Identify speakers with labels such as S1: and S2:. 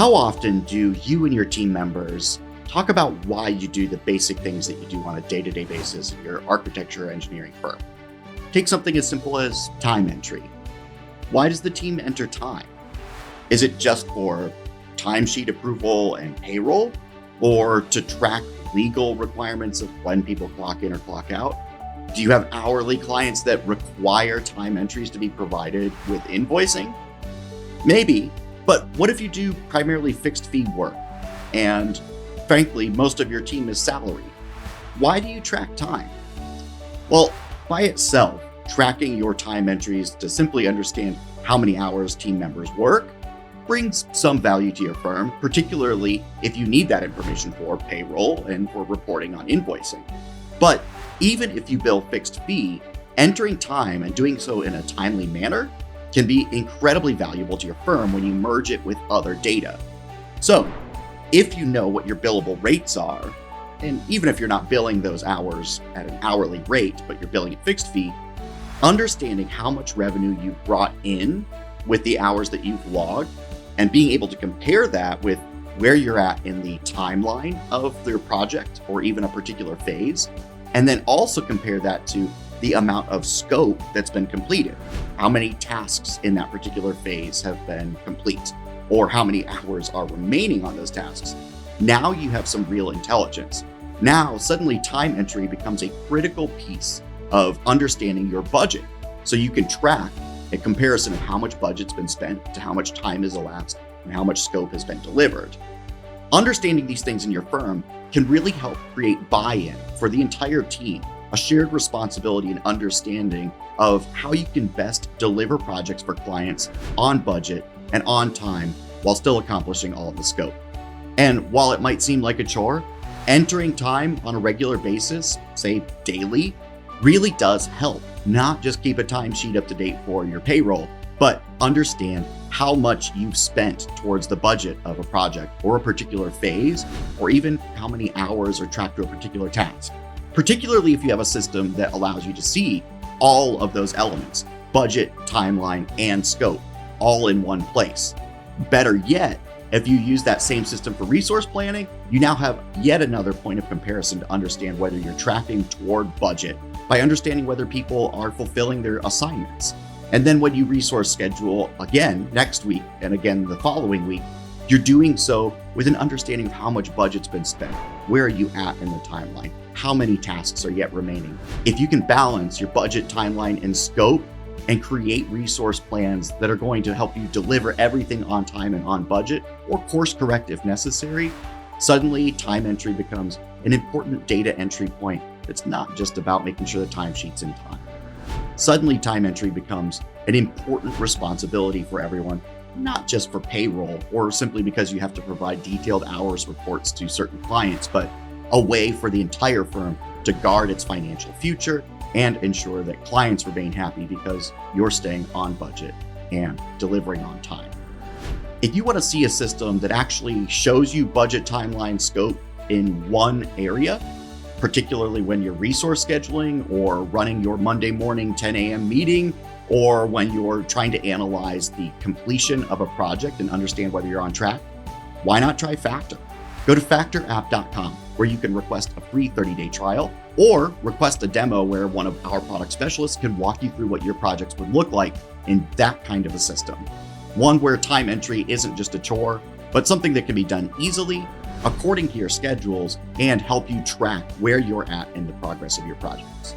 S1: How often do you and your team members talk about why you do the basic things that you do on a day-to-day basis in your architecture or engineering firm? Take something as simple as time entry. Why does the team enter time? Is it just for timesheet approval and payroll, or to track legal requirements of when people clock in or clock out? Do you have hourly clients that require time entries to be provided with invoicing? Maybe, but what if you do primarily fixed fee work and frankly, most of your team is salaried? Why do you track time? Well, by itself, tracking your time entries to simply understand how many hours team members work brings some value to your firm, particularly if you need that information for payroll and for reporting on invoicing. But even if you bill fixed fee, entering time and doing so in a timely manner can be incredibly valuable to your firm when you merge it with other data. So, if you know what your billable rates are, and even if you're not billing those hours at an hourly rate, but you're billing at fixed fee, understanding how much revenue you've brought in with the hours that you've logged and being able to compare that with where you're at in the timeline of your project or even a particular phase, and then also compare that to the amount of scope that's been completed. How many tasks in that particular phase have been complete, or how many hours are remaining on those tasks. Now you have some real intelligence. Now suddenly time entry becomes a critical piece of understanding your budget. So you can track a comparison of how much budget's been spent to how much time has elapsed and how much scope has been delivered. Understanding these things in your firm can really help create buy-in for the entire team, a shared responsibility and understanding of how you can best deliver projects for clients on budget and on time while still accomplishing all of the scope. And while it might seem like a chore, entering time on a regular basis, say daily, really does help. Not just keep a timesheet up to date for your payroll, but understand how much you've spent towards the budget of a project or a particular phase, or even how many hours are tracked to a particular task. Particularly if you have a system that allows you to see all of those elements, budget, timeline, and scope, all in one place. Better yet, if you use that same system for resource planning, you now have yet another point of comparison to understand whether you're tracking toward budget by understanding whether people are fulfilling their assignments. And then when you resource schedule again next week and again the following week, you're doing so with an understanding of how much budget's been spent. Where are you at in the timeline? How many tasks are yet remaining? If you can balance your budget, timeline, and scope and create resource plans that are going to help you deliver everything on time and on budget, or course correct if necessary, suddenly time entry becomes an important data entry point that's not just about making sure the timesheet's in time. Suddenly time entry becomes an important responsibility for everyone, not just for payroll or simply because you have to provide detailed hours reports to certain clients, but a way for the entire firm to guard its financial future and ensure that clients remain happy because you're staying on budget and delivering on time. If you want to see a system that actually shows you budget, timeline, scope in one area, particularly when you're resource scheduling or running your Monday morning 10 a.m. meeting, or when you're trying to analyze the completion of a project and understand whether you're on track, why not try Factor? Go to factorapp.com where you can request a free 30-day trial or request a demo where one of our product specialists can walk you through what your projects would look like in that kind of a system. One where time entry isn't just a chore, but something that can be done easily, according to your schedules, and help you track where you're at in the progress of your projects.